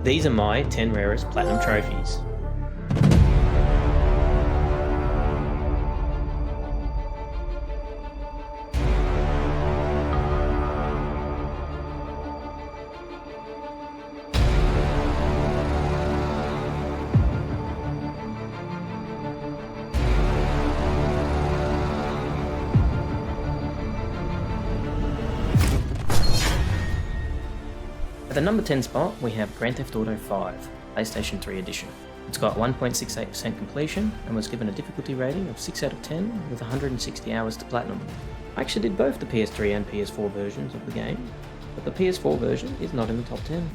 These are my 10 rarest platinum trophies. At the number 10 spot, we have Grand Theft Auto 5, PlayStation 3 edition. It's got 1.68% completion and was given a difficulty rating of 6 out of 10 with 160 hours to platinum. I actually did both the PS3 and PS4 versions of the game, but the PS4 version is not in the top 10.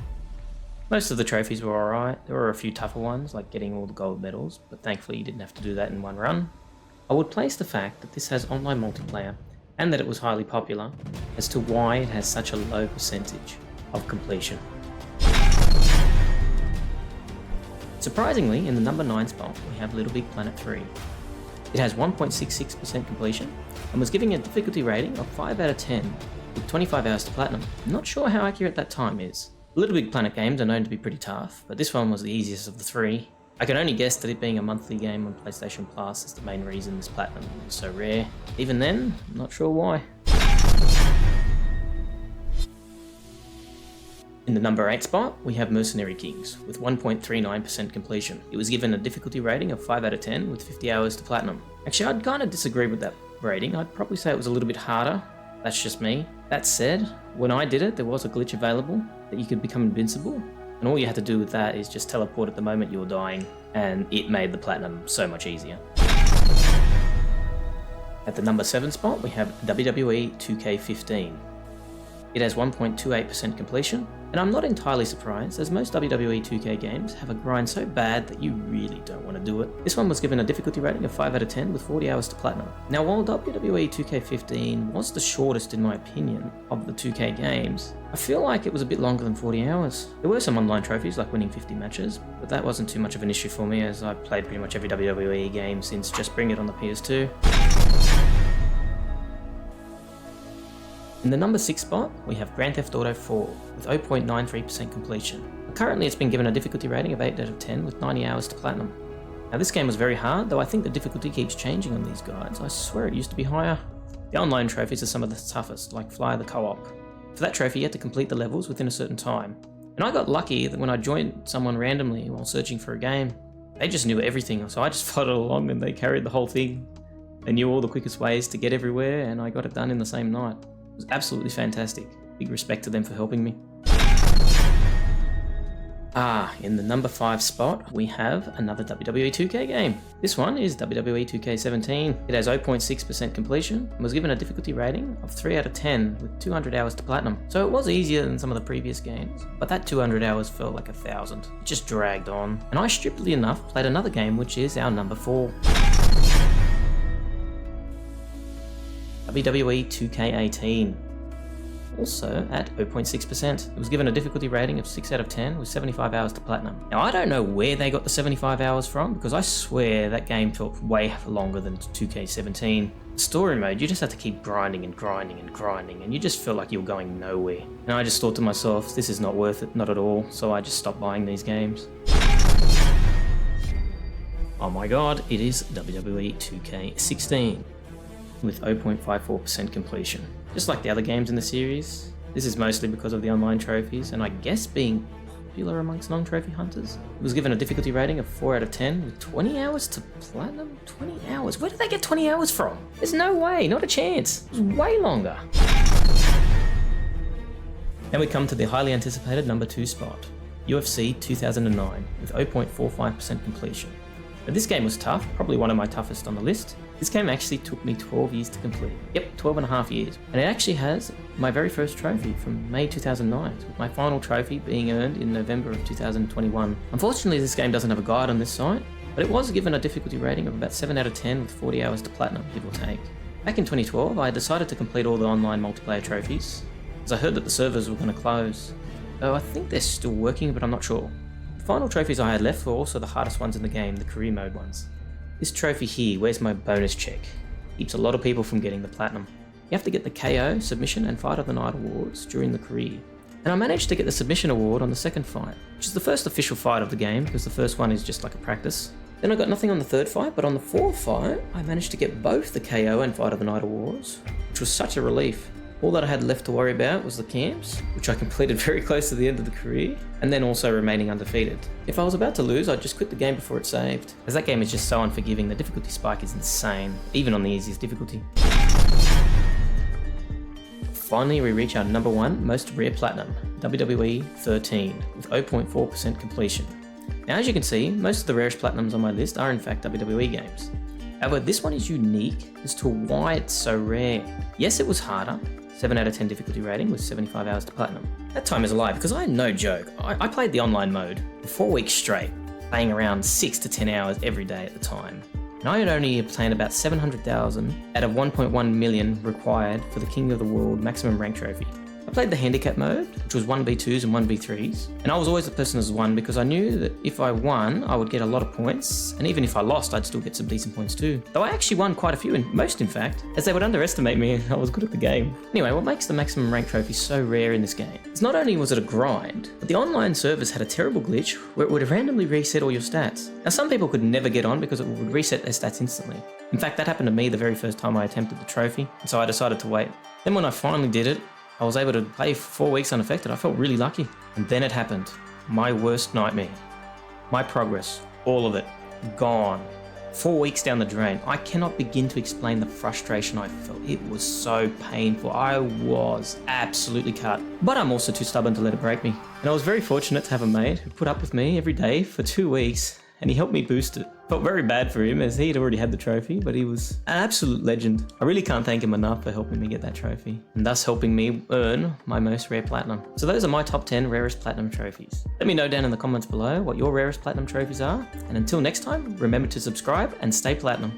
Most of the trophies were alright. There were a few tougher ones, like getting all the gold medals, but thankfully you didn't have to do that in one run. I would place the fact that this has online multiplayer, and that it was highly popular, as to why it has such a low percentage of completion. Surprisingly, in the number 9 spot, we have Little Big Planet 3. It has 1.66% completion, and was giving a difficulty rating of 5 out of 10, with 25 hours to platinum. I'm not sure how accurate that time is. Little Big Planet games are known to be pretty tough, but this one was the easiest of the three. I can only guess that it being a monthly game on PlayStation Plus is the main reason this platinum is so rare. Even then, I'm not sure why. In the number 8 spot, we have Mercenary Kings, with 1.39% completion. It was given a difficulty rating of 5 out of 10 with 50 hours to platinum. Actually, I'd kind of disagree with that rating. I'd probably say it was a little bit harder. That's just me. That said, when I did it, there was a glitch available that you could become invincible, and all you had to do with that is just teleport at the moment you were dying, and it made the platinum so much easier. At the number 7 spot, we have WWE 2K15. It has 1.28% completion, and I'm not entirely surprised, as most WWE 2K games have a grind so bad that you really don't want to do it. This one was given a difficulty rating of 5 out of 10 with 40 hours to platinum. Now, while WWE 2K15 was the shortest in my opinion of the 2K games, I feel like it was a bit longer than 40 hours. There were some online trophies like winning 50 matches, but that wasn't too much of an issue for me as I've played pretty much every WWE game since Just Bring It on the PS2. In the number 6 spot, we have Grand Theft Auto 4 with 0.93% completion. Currently it's been given a difficulty rating of 8 out of 10 with 90 hours to platinum. Now this game was very hard, though I think the difficulty keeps changing on these guides. I swear it used to be higher. The online trophies are some of the toughest, like Fly the Co-op. For that trophy you had to complete the levels within a certain time. And I got lucky that when I joined someone randomly while searching for a game, they just knew everything, so I just followed along and they carried the whole thing. They knew all the quickest ways to get everywhere and I got it done in the same night. It was absolutely fantastic. Big respect to them for helping me. In the number 5 spot, we have another WWE 2K game. This one is WWE 2K17. It has 0.6% completion and was given a difficulty rating of 3 out of 10 with 200 hours to platinum. So it was easier than some of the previous games, but that 200 hours felt like 1,000. It just dragged on. And I, stupidly enough, played another game which is our number 4. WWE 2K18, also at 0.6%. It was given a difficulty rating of 6 out of 10 with 75 hours to platinum. Now I don't know where they got the 75 hours from, because I swear that game took way longer than 2K17. The story mode, you just had to keep grinding and grinding and grinding, and you just felt like you were going nowhere. And I just thought to myself, this is not worth it, not at all, so I just stopped buying these games. Oh my god, it is WWE 2K16. With 0.54% completion. Just like the other games in the series, this is mostly because of the online trophies, and I guess being popular amongst non-trophy hunters. It was given a difficulty rating of 4 out of 10 with 20 hours to platinum? 20 hours? Where did they get 20 hours from? There's no way, not a chance. It was way longer. Now we come to the highly anticipated number 2 spot, UFC 2009 with 0.45% completion. Now this game was tough, probably one of my toughest on the list. This game actually took me 12 years to complete. Yep, 12 and a half years. And it actually has my very first trophy from May 2009, with my final trophy being earned in November of 2021. Unfortunately, this game doesn't have a guide on this site, but it was given a difficulty rating of about 7 out of 10 with 40 hours to platinum, give or take. Back in 2012, I decided to complete all the online multiplayer trophies, as I heard that the servers were going to close. Though I think they're still working, but I'm not sure. The final trophies I had left were also the hardest ones in the game, the career mode ones. This trophy here, where's my bonus check? Keeps a lot of people from getting the platinum. You have to get the KO, submission and fight of the night awards during the career. And I managed to get the submission award on the second fight, which is the first official fight of the game because the first one is just like a practice. Then I got nothing on the third fight, but on the fourth fight, I managed to get both the KO and Fight of the Night awards, which was such a relief. All that I had left to worry about was the camps, which I completed very close to the end of the career, and then also remaining undefeated. If I was about to lose, I'd just quit the game before it saved, as that game is just so unforgiving. The difficulty spike is insane, even on the easiest difficulty. Finally, we reach our number 1 most rare platinum, WWE 13, with 0.4% completion. Now, as you can see, most of the rarest platinums on my list are in fact WWE games. However, this one is unique as to why it's so rare. Yes, it was harder, 7 out of 10 difficulty rating with 75 hours to platinum. That time is a lie because I had no joke. I played the online mode for 4 weeks straight, playing around 6 to 10 hours every day at the time. And I had only obtained about 700,000 out of 1.1 million required for the King of the World maximum rank trophy. I played the handicap mode, which was 1v2s and 1v3s, and I was always the person as 1 because I knew that if I won, I would get a lot of points, and even if I lost, I'd still get some decent points too. Though I actually won quite a few, and most in fact, as they would underestimate me and I was good at the game. Anyway, what makes the maximum rank trophy so rare in this game is not only was it a grind, but the online servers had a terrible glitch where it would randomly reset all your stats. Now some people could never get on because it would reset their stats instantly. In fact, that happened to me the very first time I attempted the trophy, and so I decided to wait. Then when I finally did it, I was able to play for 4 weeks unaffected. I felt really lucky. And then it happened. My worst nightmare. My progress. All of it. Gone. 4 weeks down the drain. I cannot begin to explain the frustration I felt. It was so painful. I was absolutely cut. But I'm also too stubborn to let it break me. And I was very fortunate to have a mate who put up with me every day for 2 weeks. And he helped me boost it. Felt very bad for him as he'd already had the trophy, but he was an absolute legend. I really can't thank him enough for helping me get that trophy, and thus helping me earn my most rare platinum. So those are my top 10 rarest platinum trophies. Let me know down in the comments below what your rarest platinum trophies are, and until next time, remember to subscribe and stay platinum.